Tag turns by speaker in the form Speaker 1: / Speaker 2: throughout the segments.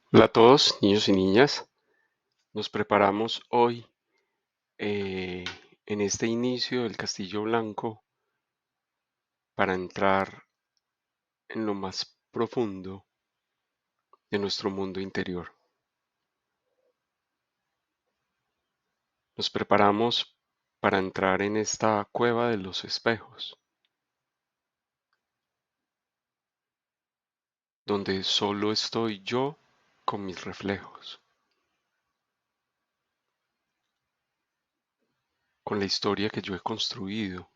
Speaker 1: Hola a todos, niños y niñas. Nos preparamos hoy eh, en este inicio del Castillo Blanco para entrar en lo más profundo de nuestro mundo interior. Nos preparamos para entrar en esta cueva de los espejos, donde solo estoy yo con mis reflejos, con la historia que yo he construido,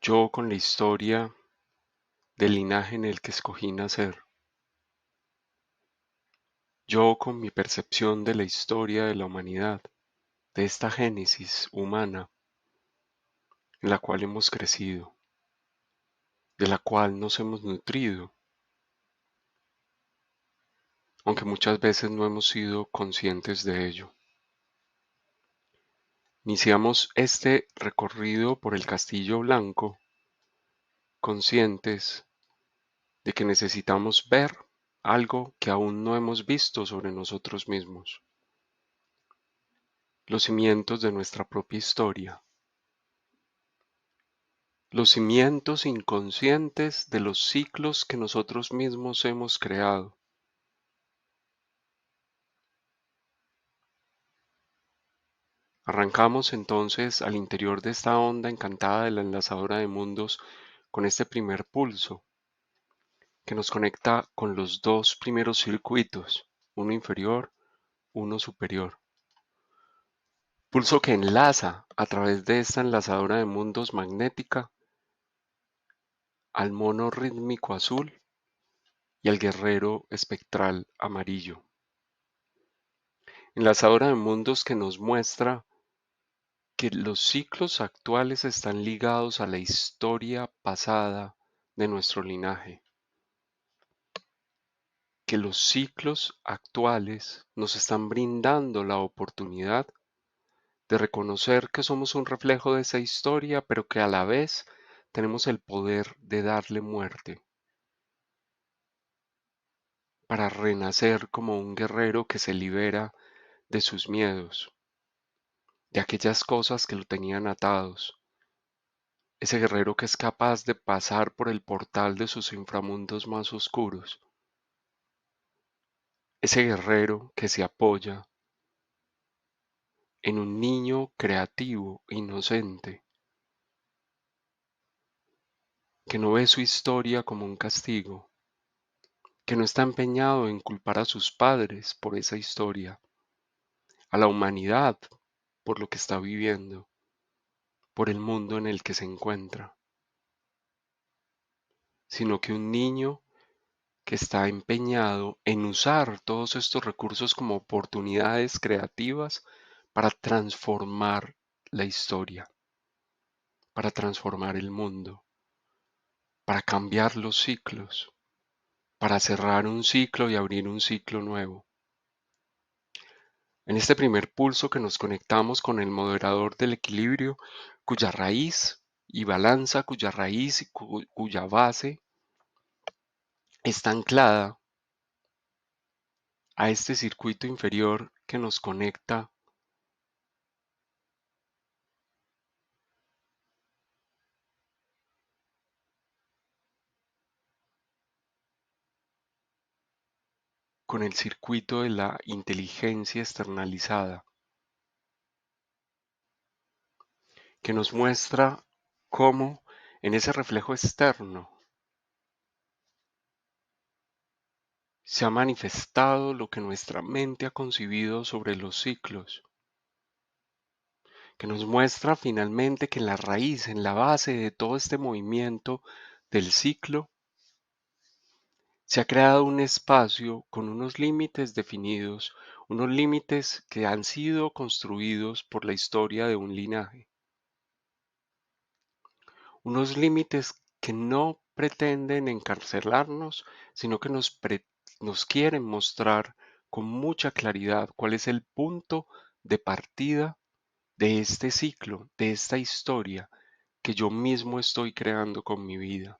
Speaker 1: yo con la historia del linaje en el que escogí nacer, yo con mi percepción de la historia de la humanidad, de esta génesis humana en la cual hemos crecido, de la cual nos hemos nutrido, aunque muchas veces no hemos sido conscientes de ello. Iniciamos este recorrido por el Castillo Blanco, conscientes de que necesitamos ver algo que aún no hemos visto sobre nosotros mismos, los cimientos de nuestra propia historia, los cimientos inconscientes de los ciclos que nosotros mismos hemos creado. Arrancamos entonces al interior de esta onda encantada de la enlazadora de mundos con este primer pulso que nos conecta con los dos primeros circuitos, uno inferior, uno superior. Pulso que enlaza a través de esta enlazadora de mundos magnética al mono rítmico azul y al guerrero espectral amarillo. Enlazadora de mundos que nos muestra que los ciclos actuales están ligados a la historia pasada de nuestro linaje, que los ciclos actuales nos están brindando la oportunidad de reconocer que somos un reflejo de esa historia, pero que a la vez tenemos el poder de darle muerte, para renacer como un guerrero que se libera de sus miedos, de aquellas cosas que lo tenían atados, ese guerrero que es capaz de pasar por el portal de sus inframundos más oscuros, ese guerrero que se apoya en un niño creativo, inocente, que no ve su historia como un castigo, que no está empeñado en culpar a sus padres por esa historia, a la humanidad por lo que está viviendo, por el mundo en el que se encuentra, sino que un niño que está empeñado en usar todos estos recursos como oportunidades creativas para transformar la historia, para transformar el mundo, para cambiar los ciclos, para cerrar un ciclo y abrir un ciclo nuevo. En este primer pulso que nos conectamos con el moderador del equilibrio, cuya raíz y balanza, cuya raíz y cuya base está anclada a este circuito inferior que nos conecta con el circuito de la inteligencia externalizada, que nos muestra cómo en ese reflejo externo se ha manifestado lo que nuestra mente ha concebido sobre los ciclos, que nos muestra finalmente que en la raíz, en la base de todo este movimiento del ciclo, se ha creado un espacio con unos límites definidos, unos límites que han sido construidos por la historia de un linaje, unos límites que no pretenden encarcelarnos, sino que nos quieren mostrar con mucha claridad cuál es el punto de partida de este ciclo, de esta historia que yo mismo estoy creando con mi vida.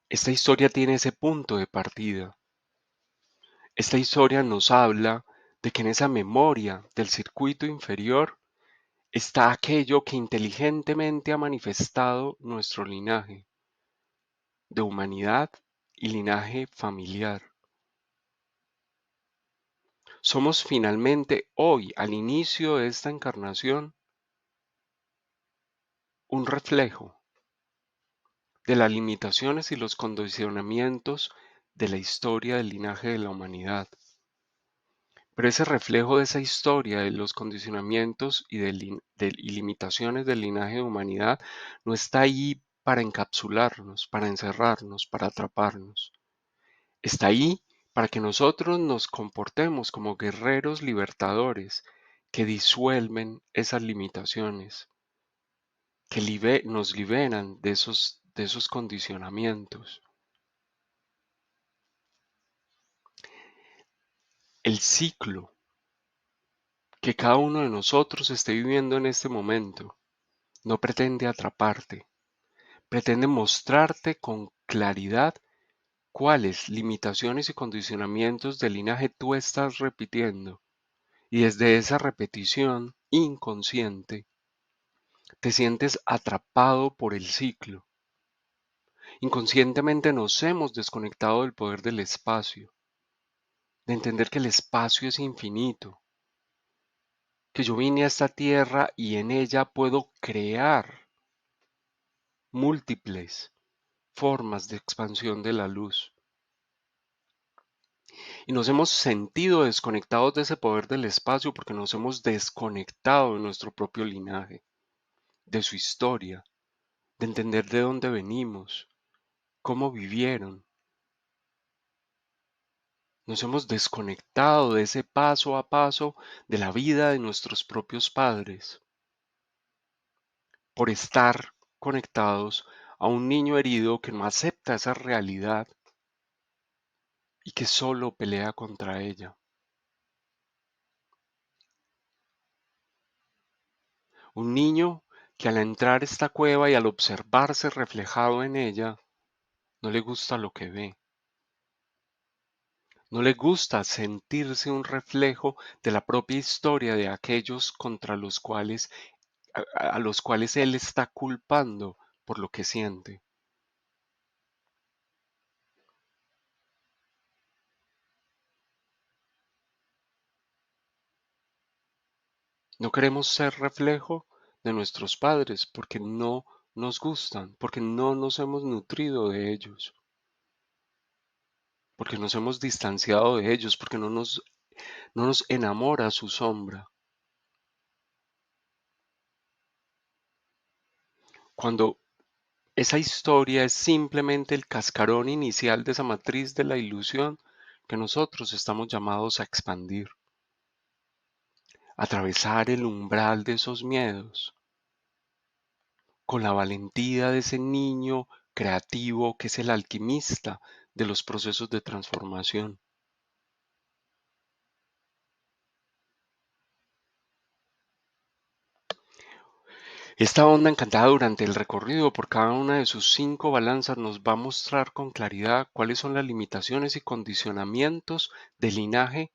Speaker 1: Esta historia tiene ese punto de partida. Esta historia nos habla de que en esa memoria del circuito inferior está aquello que inteligentemente ha manifestado nuestro linaje de humanidad y linaje familiar. Somos finalmente hoy, al inicio de esta encarnación, un reflejo de las limitaciones y los condicionamientos de la historia del linaje de la humanidad. Pero ese reflejo de esa historia, de los condicionamientos y limitaciones del linaje de humanidad, no está ahí para encapsularnos, para encerrarnos, para atraparnos. Está ahí para que nosotros nos comportemos como guerreros libertadores que disuelven esas limitaciones, que nos liberan de esos condicionamientos. El ciclo que cada uno de nosotros esté viviendo en este momento no pretende atraparte, pretende mostrarte con claridad cuáles limitaciones y condicionamientos del linaje tú estás repitiendo. Y desde esa repetición inconsciente te sientes atrapado por el ciclo. Inconscientemente nos hemos desconectado del poder del espacio, de entender que el espacio es infinito, que yo vine a esta tierra y en ella puedo crear múltiples formas de expansión de la luz. Y nos hemos sentido desconectados de ese poder del espacio porque nos hemos desconectado de nuestro propio linaje, de su historia, de entender de dónde venimos, cómo vivieron. Nos hemos desconectado de ese paso a paso de la vida de nuestros propios padres por estar conectados a un niño herido que no acepta esa realidad y que solo pelea contra ella. Un niño que al entrar a esta cueva y al observarse reflejado en ella, no le gusta lo que ve. No le gusta sentirse un reflejo de la propia historia de aquellos contra los cuales a los cuales él está culpando por lo que siente. No queremos ser reflejo de nuestros padres porque no nos gustan, porque no nos hemos nutrido de ellos, porque nos hemos distanciado de ellos, porque no nos enamora su sombra. Cuando esa historia es simplemente el cascarón inicial de esa matriz de la ilusión que nosotros estamos llamados a expandir, atravesar el umbral de esos miedos con la valentía de ese niño creativo que es el alquimista de los procesos de transformación. Esta onda encantada durante el recorrido por cada una de sus 5 balanzas nos va a mostrar con claridad cuáles son las limitaciones y condicionamientos del linaje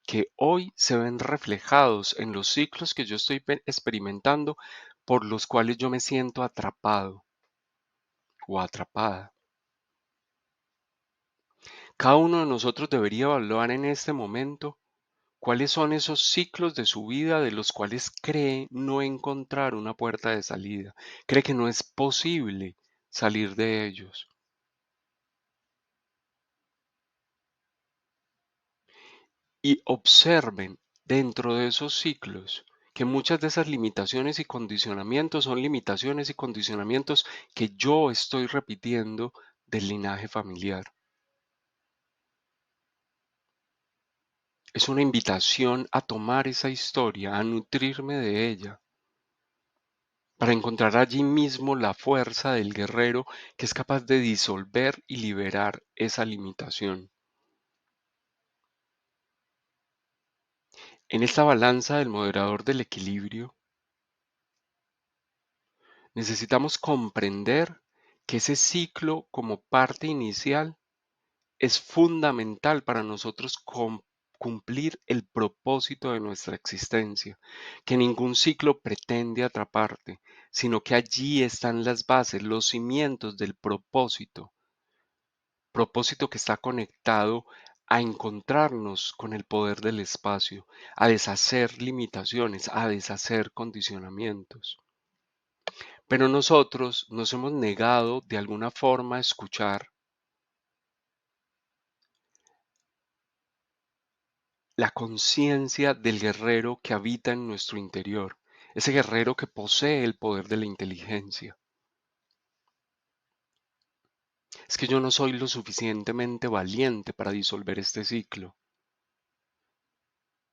Speaker 1: que hoy se ven reflejados en los ciclos que yo estoy experimentando por los cuales yo me siento atrapado o atrapada. Cada uno de nosotros debería evaluar en este momento cuáles son esos ciclos de su vida de los cuales cree no encontrar una puerta de salida, cree que no es posible salir de ellos. Y observen dentro de esos ciclos que muchas de esas limitaciones y condicionamientos son limitaciones y condicionamientos que yo estoy repitiendo del linaje familiar. Es una invitación a tomar esa historia, a nutrirme de ella, para encontrar allí mismo la fuerza del guerrero que es capaz de disolver y liberar esa limitación. En esta balanza del moderador del equilibrio, necesitamos comprender que ese ciclo como parte inicial es fundamental para nosotros cumplir el propósito de nuestra existencia, que ningún ciclo pretende atraparte, sino que allí están las bases, los cimientos del propósito que está conectado a encontrarnos con el poder del espacio, a deshacer limitaciones, a deshacer condicionamientos. Pero nosotros nos hemos negado de alguna forma a escuchar la conciencia del guerrero que habita en nuestro interior, ese guerrero que posee el poder de la inteligencia. Es que yo no soy lo suficientemente valiente para disolver este ciclo.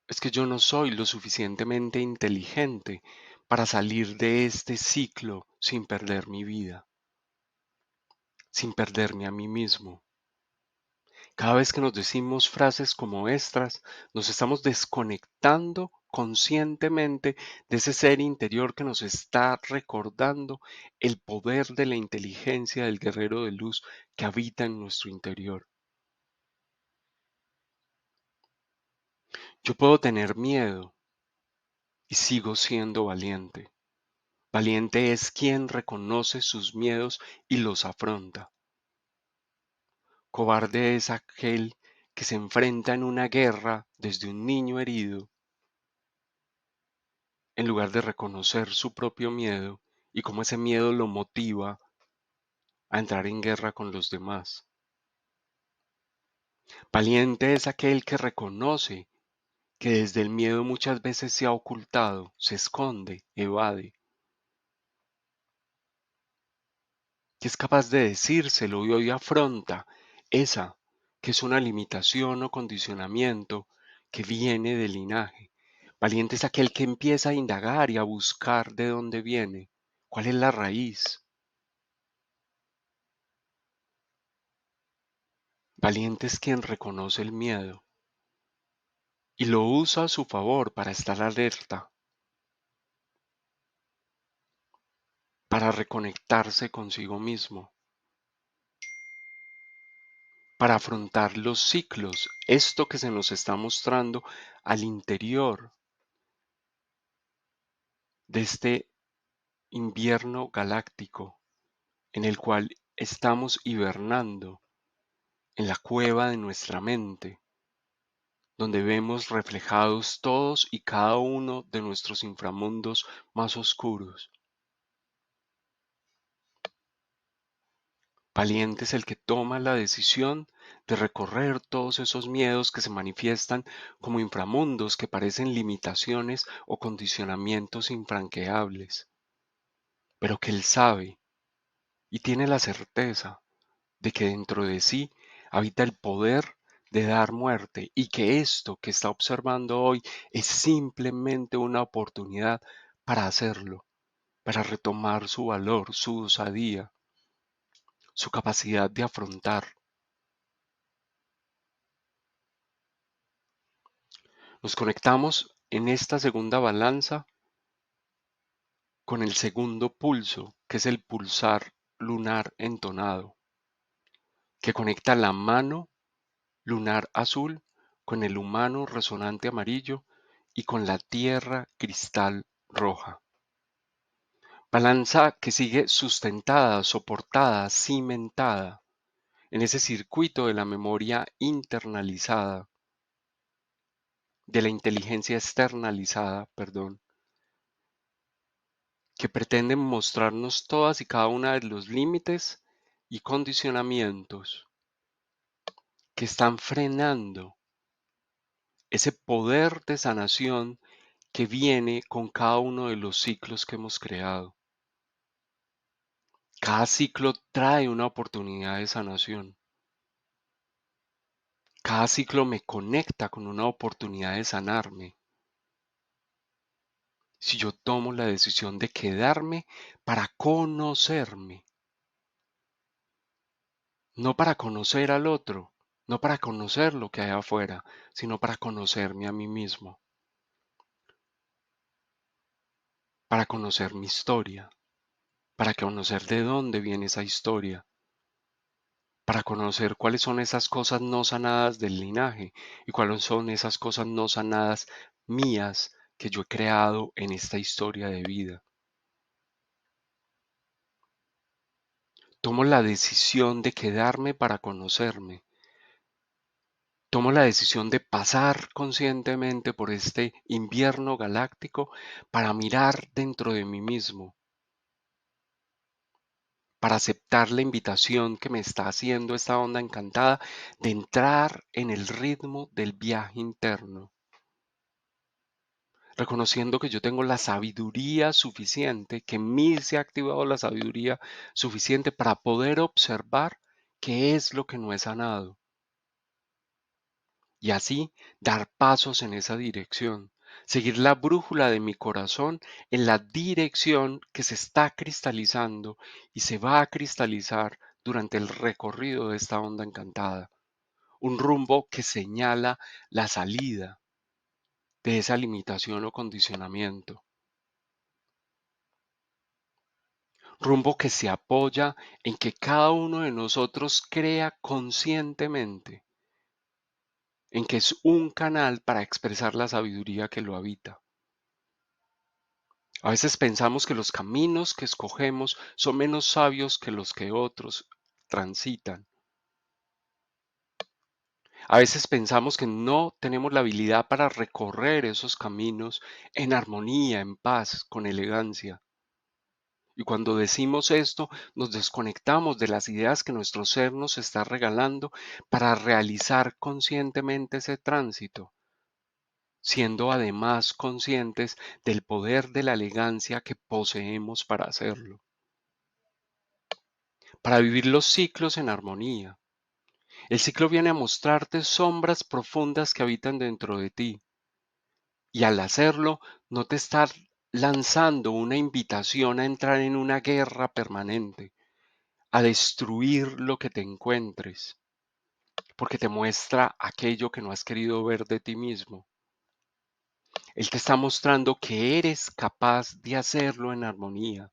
Speaker 1: Es que yo no soy lo suficientemente inteligente para salir de este ciclo sin perder mi vida, sin perderme a mí mismo. Cada vez que nos decimos frases como estas, nos estamos desconectando conscientemente de ese ser interior que nos está recordando el poder de la inteligencia del guerrero de luz que habita en nuestro interior. Yo puedo tener miedo y sigo siendo valiente. Valiente es quien reconoce sus miedos y los afronta. Cobarde es aquel que se enfrenta en una guerra desde un niño herido en lugar de reconocer su propio miedo y cómo ese miedo lo motiva a entrar en guerra con los demás. Valiente es aquel que reconoce que desde el miedo muchas veces se ha ocultado, se esconde, evade, que es capaz de decírselo y hoy afronta esa que es una limitación o condicionamiento que viene del linaje. Valiente es aquel que empieza a indagar y a buscar de dónde viene, cuál es la raíz. Valiente es quien reconoce el miedo y lo usa a su favor para estar alerta, para reconectarse consigo mismo, para afrontar los ciclos, esto que se nos está mostrando al interior de este invierno galáctico en el cual estamos hibernando en la cueva de nuestra mente, donde vemos reflejados todos y cada uno de nuestros inframundos más oscuros. Valiente es el que toma la decisión de recorrer todos esos miedos que se manifiestan como inframundos que parecen limitaciones o condicionamientos infranqueables, pero que él sabe y tiene la certeza de que dentro de sí habita el poder de dar muerte y que esto que está observando hoy es simplemente una oportunidad para hacerlo, para retomar su valor, su osadía, su capacidad de afrontar. Nos conectamos en esta segunda balanza con el segundo pulso, que es el pulsar lunar entonado, que conecta la mano lunar azul con el humano resonante amarillo y con la tierra cristal roja. Balanza que sigue sustentada, soportada, cimentada en ese circuito de la memoria internalizada, de la inteligencia externalizada, perdón, que pretenden mostrarnos todas y cada una de los límites y condicionamientos que están frenando ese poder de sanación que viene con cada uno de los ciclos que hemos creado. Cada ciclo trae una oportunidad de sanación. Cada ciclo me conecta con una oportunidad de sanarme. Si yo tomo la decisión de quedarme para conocerme, no para conocer al otro, no para conocer lo que hay afuera, sino para conocerme a mí mismo, para conocer mi historia, para conocer de dónde viene esa historia, para conocer cuáles son esas cosas no sanadas del linaje y cuáles son esas cosas no sanadas mías que yo he creado en esta historia de vida. Tomo la decisión de quedarme para conocerme. Tomo la decisión de pasar conscientemente por este invierno galáctico para mirar dentro de mí mismo, para aceptar la invitación que me está haciendo esta onda encantada de entrar en el ritmo del viaje interno, reconociendo que yo tengo la sabiduría suficiente, que en mí se ha activado la sabiduría suficiente para poder observar qué es lo que no he sanado y así dar pasos en esa dirección, seguir la brújula de mi corazón en la dirección que se está cristalizando y se va a cristalizar durante el recorrido de esta onda encantada, un rumbo que señala la salida de esa limitación o condicionamiento, rumbo que se apoya en que cada uno de nosotros crea conscientemente en que es un canal para expresar la sabiduría que lo habita. A veces pensamos que los caminos que escogemos son menos sabios que los que otros transitan. A veces pensamos que no tenemos la habilidad para recorrer esos caminos en armonía, en paz, con elegancia. Y cuando decimos esto, nos desconectamos de las ideas que nuestro ser nos está regalando para realizar conscientemente ese tránsito, siendo además conscientes del poder de la elegancia que poseemos para hacerlo, para vivir los ciclos en armonía. El ciclo viene a mostrarte sombras profundas que habitan dentro de ti, y al hacerlo no te está lanzando una invitación a entrar en una guerra permanente, a destruir lo que te encuentres, porque te muestra aquello que no has querido ver de ti mismo. Él te está mostrando que eres capaz de hacerlo en armonía,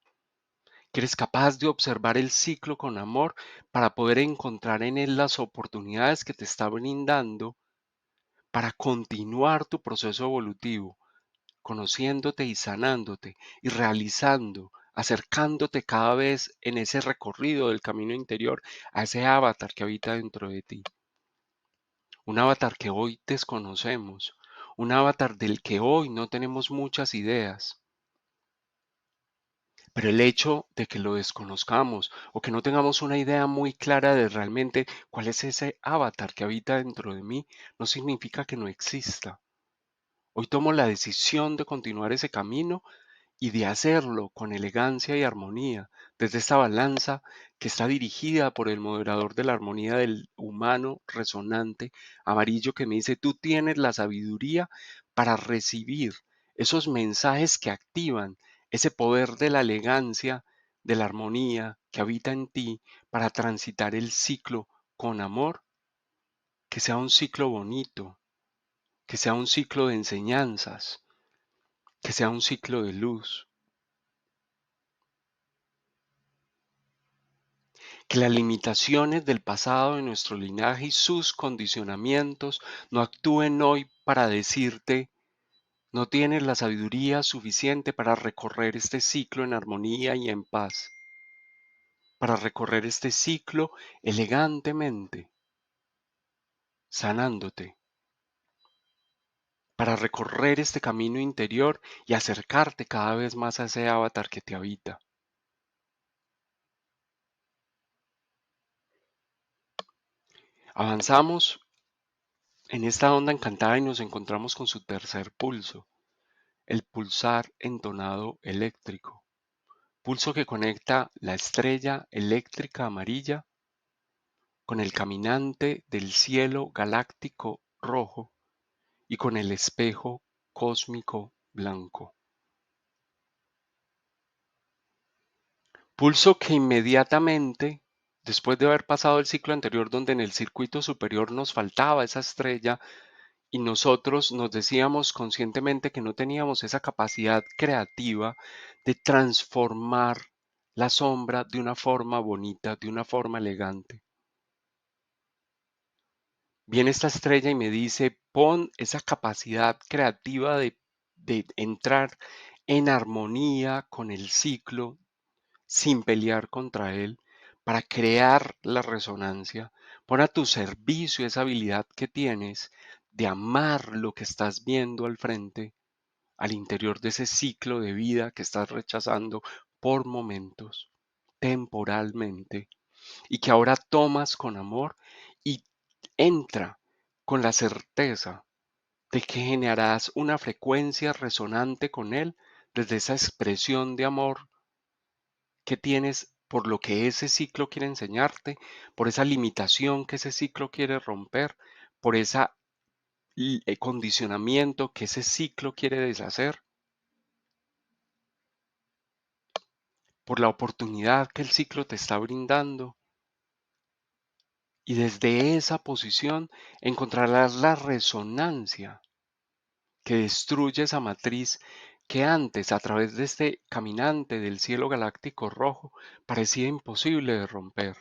Speaker 1: que eres capaz de observar el ciclo con amor para poder encontrar en él las oportunidades que te está brindando para continuar tu proceso evolutivo, conociéndote y sanándote y realizando, acercándote cada vez en ese recorrido del camino interior a ese avatar que habita dentro de ti. Un avatar que hoy desconocemos, un avatar del que hoy no tenemos muchas ideas. Pero el hecho de que lo desconozcamos o que no tengamos una idea muy clara de realmente cuál es ese avatar que habita dentro de mí, no significa que no exista. Hoy tomo la decisión de continuar ese camino y de hacerlo con elegancia y armonía, desde esta balanza que está dirigida por el moderador de la armonía del humano resonante amarillo que me dice, tú tienes la sabiduría para recibir esos mensajes que activan ese poder de la elegancia, de la armonía que habita en ti para transitar el ciclo con amor, que sea un ciclo bonito, que sea un ciclo de enseñanzas, que sea un ciclo de luz. Que las limitaciones del pasado de nuestro linaje y sus condicionamientos no actúen hoy para decirte, no tienes la sabiduría suficiente para recorrer este ciclo en armonía y en paz, para recorrer este ciclo elegantemente, sanándote, para recorrer este camino interior y acercarte cada vez más a ese avatar que te habita. Avanzamos en esta onda encantada y nos encontramos con su tercer pulso, el pulsar entonado eléctrico, pulso que conecta la estrella eléctrica amarilla con el caminante del cielo galáctico rojo y con el espejo cósmico blanco. Pulso que inmediatamente, después de haber pasado el ciclo anterior donde en el circuito superior nos faltaba esa estrella y nosotros nos decíamos conscientemente que no teníamos esa capacidad creativa de transformar la sombra de una forma bonita, de una forma elegante. Viene esta estrella y me dice, pon esa capacidad creativa de entrar en armonía con el ciclo sin pelear contra él, para crear la resonancia. Pon a tu servicio esa habilidad que tienes de amar lo que estás viendo al frente, al interior de ese ciclo de vida que estás rechazando por momentos, temporalmente, y que ahora tomas con amor y entra con la certeza de que generarás una frecuencia resonante con él desde esa expresión de amor que tienes por lo que ese ciclo quiere enseñarte, por esa limitación que ese ciclo quiere romper, por ese condicionamiento que ese ciclo quiere deshacer, por la oportunidad que el ciclo te está brindando. Y desde esa posición encontrarás la resonancia que destruye esa matriz que antes, a través de este caminante del cielo galáctico rojo, parecía imposible de romper.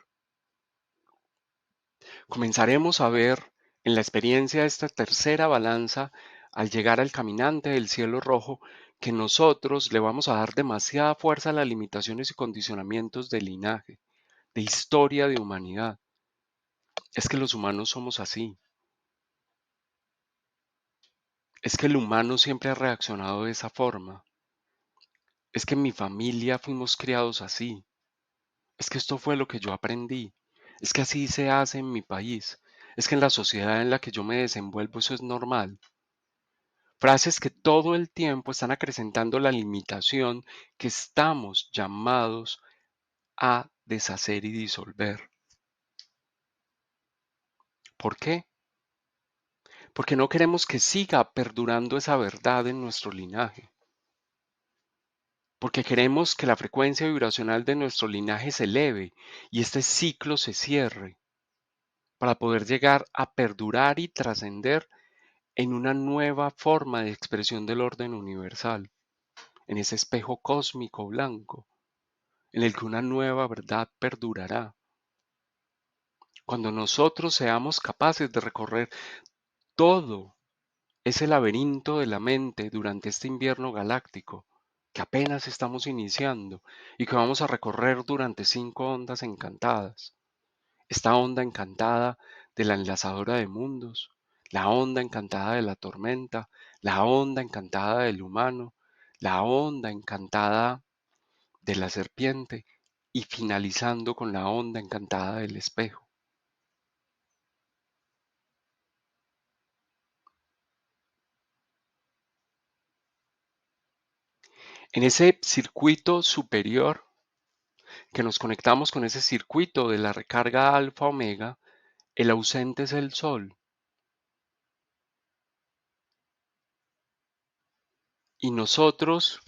Speaker 1: Comenzaremos a ver en la experiencia de esta tercera balanza, al llegar al caminante del cielo rojo, que nosotros le vamos a dar demasiada fuerza a las limitaciones y condicionamientos de linaje, de historia de humanidad. Es que los humanos somos así. Es que el humano siempre ha reaccionado de esa forma. Es que en mi familia fuimos criados así. Es que esto fue lo que yo aprendí. Es que así se hace en mi país. Es que en la sociedad en la que yo me desenvuelvo eso es normal. Frases que todo el tiempo están acrecentando la limitación que estamos llamados a deshacer y disolver. ¿Por qué? Porque no queremos que siga perdurando esa verdad en nuestro linaje. Porque queremos que la frecuencia vibracional de nuestro linaje se eleve y este ciclo se cierre para poder llegar a perdurar y trascender en una nueva forma de expresión del orden universal, en ese espejo cósmico blanco, en el que una nueva verdad perdurará. Cuando nosotros seamos capaces de recorrer todo ese laberinto de la mente durante este invierno galáctico, que apenas estamos iniciando y que vamos a recorrer durante 5 ondas encantadas. Esta onda encantada de la enlazadora de mundos, la onda encantada de la tormenta, la onda encantada del humano, la onda encantada de la serpiente y finalizando con la onda encantada del espejo. En ese circuito superior que nos conectamos con ese circuito de la recarga alfa omega, el ausente es el sol y nosotros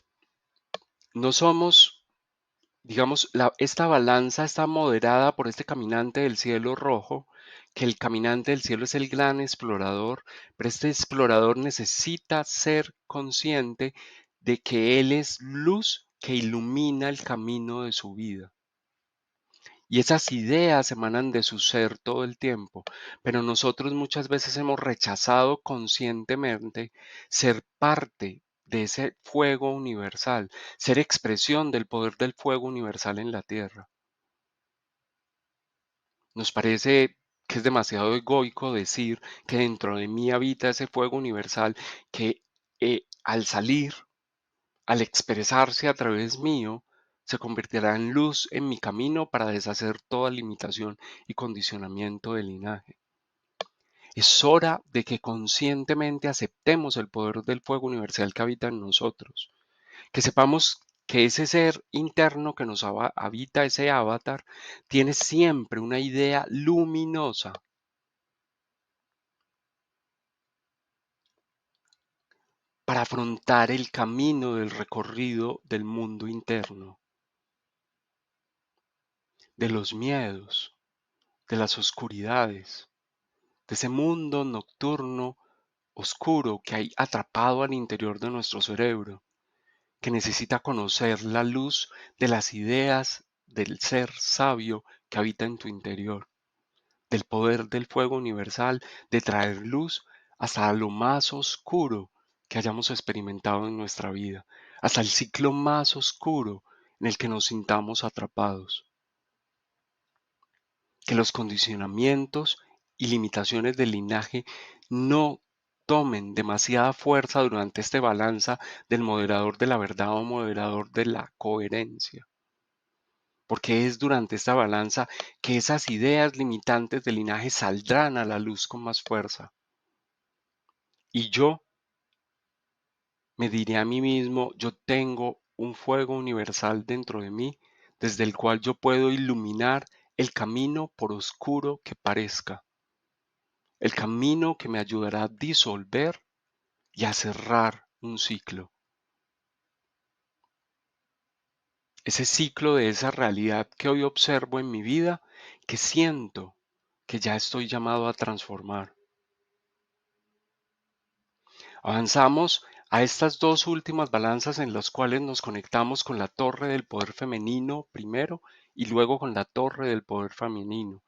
Speaker 1: no somos, digamos, esta balanza está moderada por este caminante del cielo rojo, que el caminante del cielo es el gran explorador, pero este explorador necesita ser consciente de que él es luz que ilumina el camino de su vida. Y esas ideas emanan de su ser todo el tiempo, pero nosotros muchas veces hemos rechazado conscientemente ser parte de ese fuego universal, ser expresión del poder del fuego universal en la tierra. Nos parece que es demasiado egoico decir que dentro de mí habita ese fuego universal que al salir, al expresarse a través mío, se convertirá en luz en mi camino para deshacer toda limitación y condicionamiento del linaje. Es hora de que conscientemente aceptemos el poder del fuego universal que habita en nosotros, que sepamos que ese ser interno que nos habita, ese avatar, tiene siempre una idea luminosa para afrontar el camino del recorrido del mundo interno, de los miedos, de las oscuridades, de ese mundo nocturno oscuro que hay atrapado al interior de nuestro cerebro que necesita conocer la luz de las ideas del ser sabio que habita en tu interior, del poder del fuego universal, de traer luz hasta lo más oscuro que hayamos experimentado en nuestra vida, hasta el ciclo más oscuro en el que nos sintamos atrapados. Que los condicionamientos y limitaciones del linaje no tomen demasiada fuerza durante este balanza del moderador de la verdad o moderador de la coherencia. Porque es durante esta balanza que esas ideas limitantes del linaje saldrán a la luz con más fuerza. Y yo me diré a mí mismo, yo tengo un fuego universal dentro de mí, desde el cual yo puedo iluminar el camino por oscuro que parezca, el camino que me ayudará a disolver y a cerrar un ciclo. Ese ciclo de esa realidad que hoy observo en mi vida, que siento que ya estoy llamado a transformar. Avanzamos a estas dos últimas balanzas en las cuales nos conectamos con la torre del poder femenino primero y luego con la torre del poder femenino.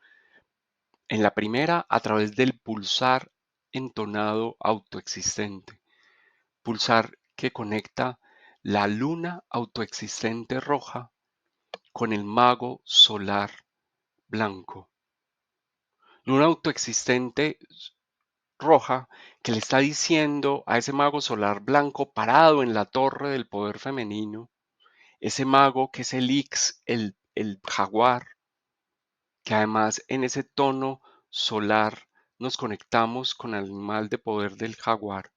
Speaker 1: En la primera, a través del pulsar entonado autoexistente. Pulsar que conecta la luna autoexistente roja con el mago solar blanco. Luna autoexistente roja que le está diciendo a ese mago solar blanco parado en la torre del poder femenino, ese mago que es el Ix, el jaguar, que además en ese tono solar nos conectamos con el animal de poder del jaguar,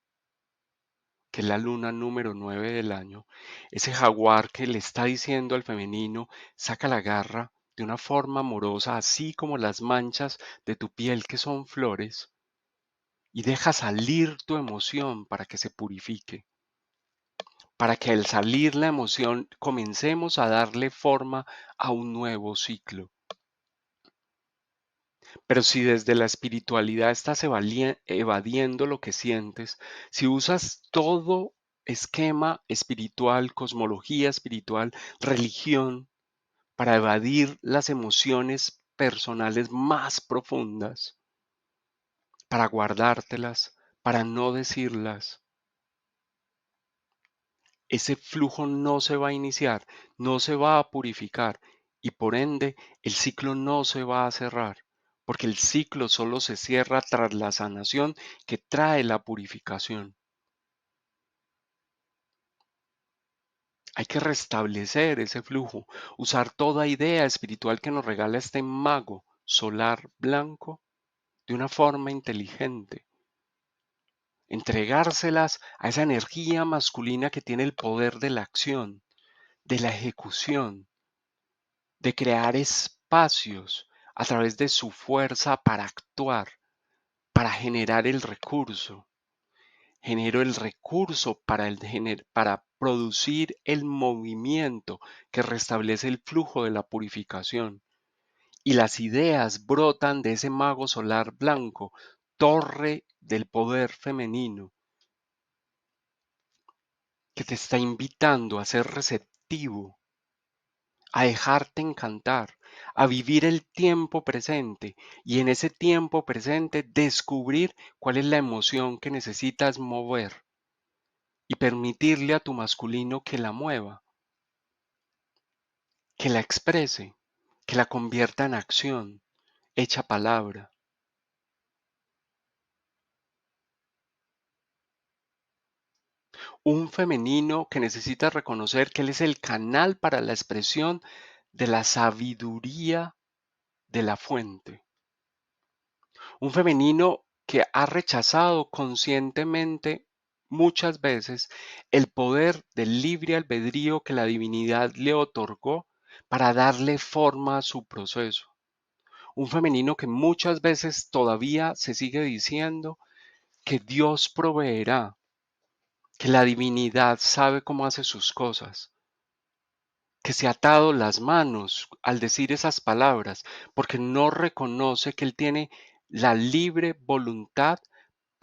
Speaker 1: que es la luna número 9 del año, ese jaguar que le está diciendo al femenino, saca la garra de una forma amorosa, así como las manchas de tu piel que son flores, y deja salir tu emoción para que se purifique, para que al salir la emoción comencemos a darle forma a un nuevo ciclo. Pero si desde la espiritualidad estás evadiendo lo que sientes, si usas todo esquema espiritual, cosmología espiritual, religión, para evadir las emociones personales más profundas, para guardártelas, para no decirlas, ese flujo no se va a iniciar, no se va a purificar y por ende el ciclo no se va a cerrar, porque el ciclo solo se cierra tras la sanación que trae la purificación. Hay que restablecer ese flujo, usar toda idea espiritual que nos regala este mago solar blanco de una forma inteligente. Entregárselas a esa energía masculina que tiene el poder de la acción, de la ejecución, de crear espacios a través de su fuerza para actuar, para generar el recurso. Genero el recurso para producir el movimiento que restablece el flujo de la purificación. Y las ideas brotan de ese mago solar blanco, torre del poder femenino, que te está invitando a ser receptivo, a dejarte encantar, a vivir el tiempo presente y en ese tiempo presente descubrir cuál es la emoción que necesitas mover y permitirle a tu masculino que la mueva, que la exprese, que la convierta en acción, hecha palabra. Un femenino que necesita reconocer que él es el canal para la expresión de la sabiduría de la fuente. Un femenino que ha rechazado conscientemente muchas veces el poder del libre albedrío que la divinidad le otorgó para darle forma a su proceso. Un femenino que muchas veces todavía se sigue diciendo que Dios proveerá, que la divinidad sabe cómo hace sus cosas, que se ha atado las manos al decir esas palabras porque no reconoce que Él tiene la libre voluntad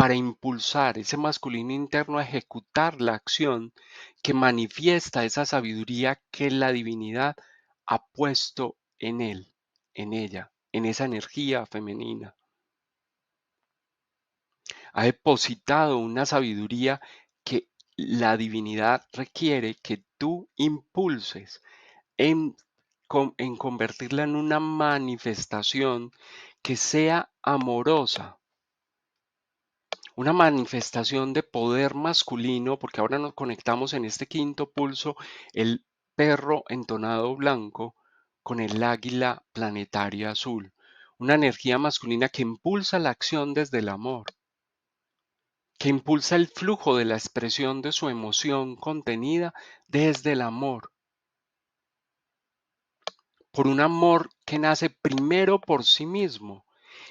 Speaker 1: para impulsar ese masculino interno a ejecutar la acción que manifiesta esa sabiduría que la divinidad ha puesto en él, en ella, en esa energía femenina. Ha depositado una sabiduría que la divinidad requiere que tú impulses en, en convertirla en una manifestación que sea amorosa, una manifestación de poder masculino, porque ahora nos conectamos en este quinto pulso, el perro entonado blanco con el águila planetaria azul, una energía masculina que impulsa la acción desde el amor, que impulsa el flujo de la expresión de su emoción contenida desde el amor, por un amor que nace primero por sí mismo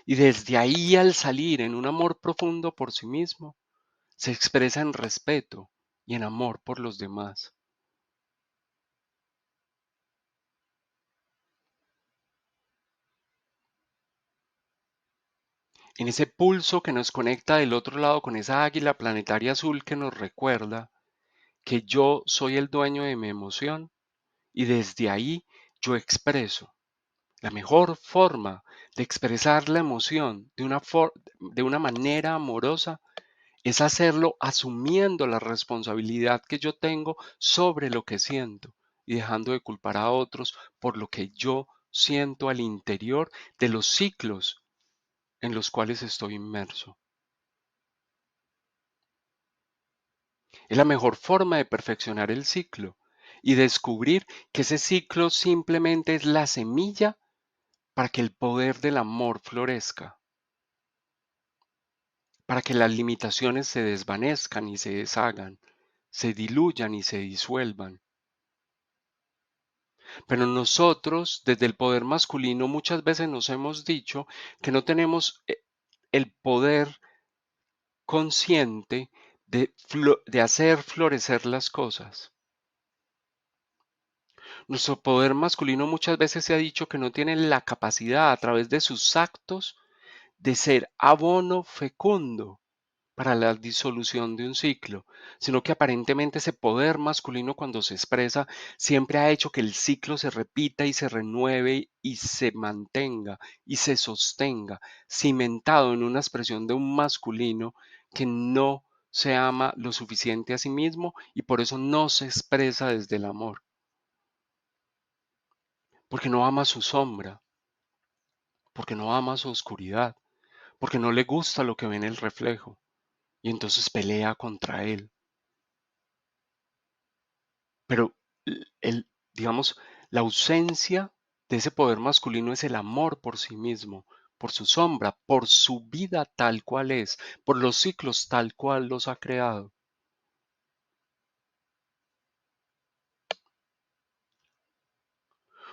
Speaker 1: y desde ahí al salir en un amor profundo por sí mismo, se expresa en respeto y en amor por los demás. En ese pulso que nos conecta del otro lado con esa águila planetaria azul que nos recuerda que yo soy el dueño de mi emoción y desde ahí yo expreso. La mejor forma de expresar la emoción de una manera amorosa es hacerlo asumiendo la responsabilidad que yo tengo sobre lo que siento y dejando de culpar a otros por lo que yo siento al interior de los ciclos en los cuales estoy inmerso. Es la mejor forma de perfeccionar el ciclo y descubrir que ese ciclo simplemente es la semilla para que el poder del amor florezca, para que las limitaciones se desvanezcan y se deshagan, se diluyan y se disuelvan. Pero nosotros, desde el poder masculino, muchas veces nos hemos dicho que no tenemos el poder consciente de hacer florecer las cosas. Nuestro poder masculino muchas veces se ha dicho que no tiene la capacidad a través de sus actos de ser abono fecundo para la disolución de un ciclo, sino que aparentemente ese poder masculino cuando se expresa siempre ha hecho que el ciclo se repita y se renueve y se mantenga y se sostenga, cimentado en una expresión de un masculino que no se ama lo suficiente a sí mismo y por eso no se expresa desde el amor, porque no ama su sombra, porque no ama su oscuridad, porque no le gusta lo que ve en el reflejo y entonces pelea contra él. Pero digamos, la ausencia de ese poder masculino es el amor por sí mismo, por su sombra, por su vida tal cual es, por los ciclos tal cual los ha creado.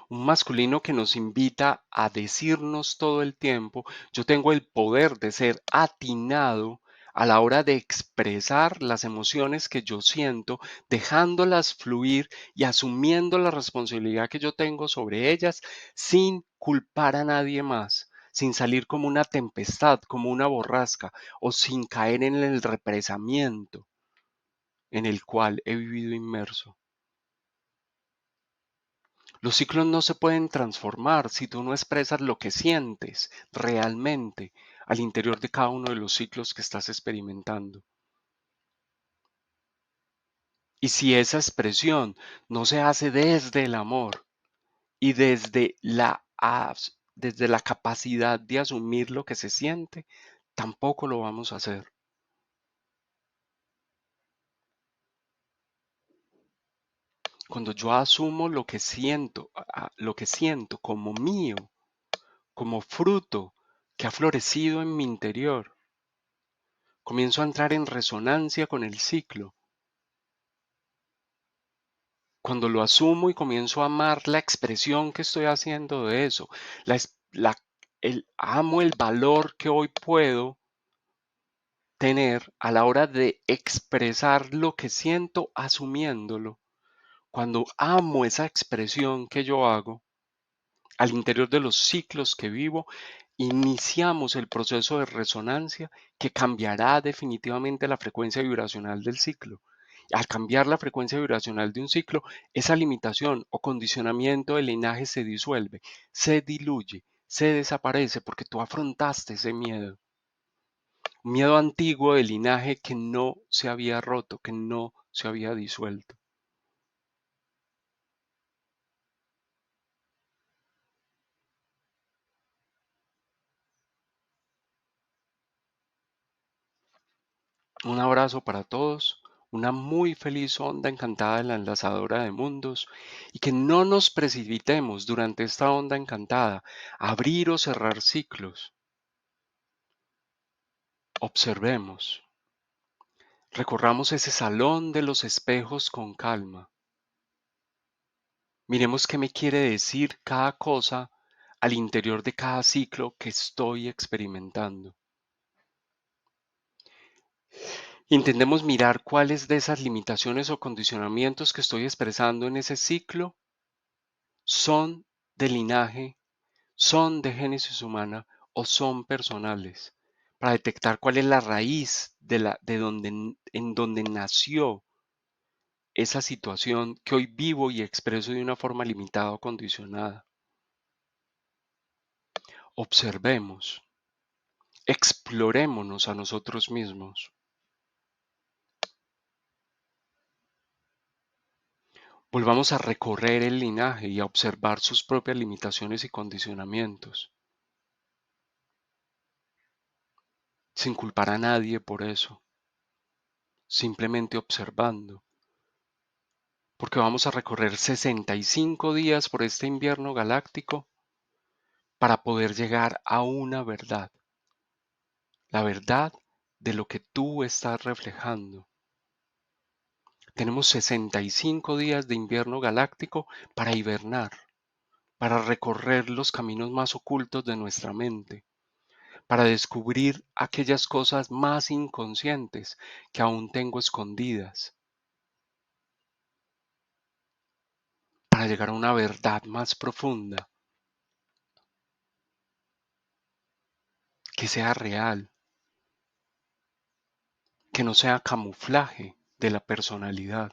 Speaker 1: Un masculino que nos invita a decirnos todo el tiempo, yo tengo el poder de ser atinado a la hora de expresar las emociones que yo siento, dejándolas fluir y asumiendo la responsabilidad que yo tengo sobre ellas sin culpar a nadie más, sin salir como una tempestad, como una borrasca o sin caer en el represamiento en el cual he vivido inmerso. Los ciclos no se pueden transformar si tú no expresas lo que sientes realmente al interior de cada uno de los ciclos que estás experimentando. Y si esa expresión no se hace desde el amor y desde la capacidad de asumir lo que se siente, tampoco lo vamos a hacer. Cuando yo asumo lo que siento como mío, como fruto que ha florecido en mi interior, comienzo a entrar en resonancia con el ciclo. Cuando lo asumo y comienzo a amar la expresión que estoy haciendo de eso, amo el valor que hoy puedo tener a la hora de expresar lo que siento asumiéndolo. Cuando amo esa expresión que yo hago al interior de los ciclos que vivo, iniciamos el proceso de resonancia que cambiará definitivamente la frecuencia vibracional del ciclo. Al cambiar la frecuencia vibracional de un ciclo, esa limitación o condicionamiento del linaje se disuelve, se diluye, se desaparece porque tú afrontaste ese miedo. Un miedo antiguo del linaje que no se había roto, que no se había disuelto. Un abrazo para todos, una muy feliz onda encantada en la enlazadora de mundos y que no nos precipitemos durante esta onda encantada a abrir o cerrar ciclos. Observemos, recorramos ese salón de los espejos con calma. Miremos qué me quiere decir cada cosa al interior de cada ciclo que estoy experimentando. Intentemos mirar cuáles de esas limitaciones o condicionamientos que estoy expresando en ese ciclo son de linaje, son de génesis humana o son personales, para detectar cuál es la raíz de donde, en donde nació esa situación que hoy vivo y expreso de una forma limitada o condicionada. Observemos, explorémonos a nosotros mismos. Volvamos a recorrer el linaje y a observar sus propias limitaciones y condicionamientos, sin culpar a nadie por eso, simplemente observando, porque vamos a recorrer 65 días por este invierno galáctico para poder llegar a una verdad, la verdad de lo que tú estás reflejando. Tenemos 65 días de invierno galáctico para hibernar, para recorrer los caminos más ocultos de nuestra mente, para descubrir aquellas cosas más inconscientes que aún tengo escondidas, para llegar a una verdad más profunda, que sea real, que no sea camuflaje de la personalidad,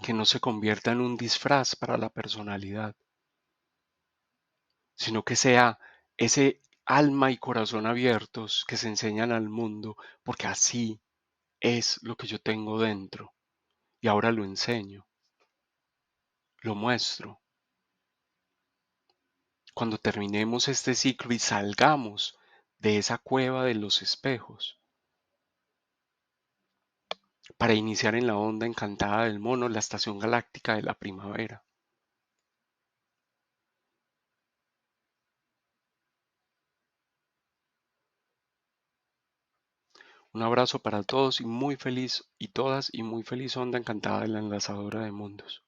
Speaker 1: que no se convierta en un disfraz para la personalidad, sino que sea ese alma y corazón abiertos que se enseñan al mundo, porque así es lo que yo tengo dentro y ahora lo enseño, lo muestro. Cuando terminemos este ciclo y salgamos de esa cueva de los espejos, para iniciar en la onda encantada del mono la estación galáctica de la primavera. Un abrazo para todos y muy feliz y todas y muy feliz onda encantada de la enlazadora de mundos.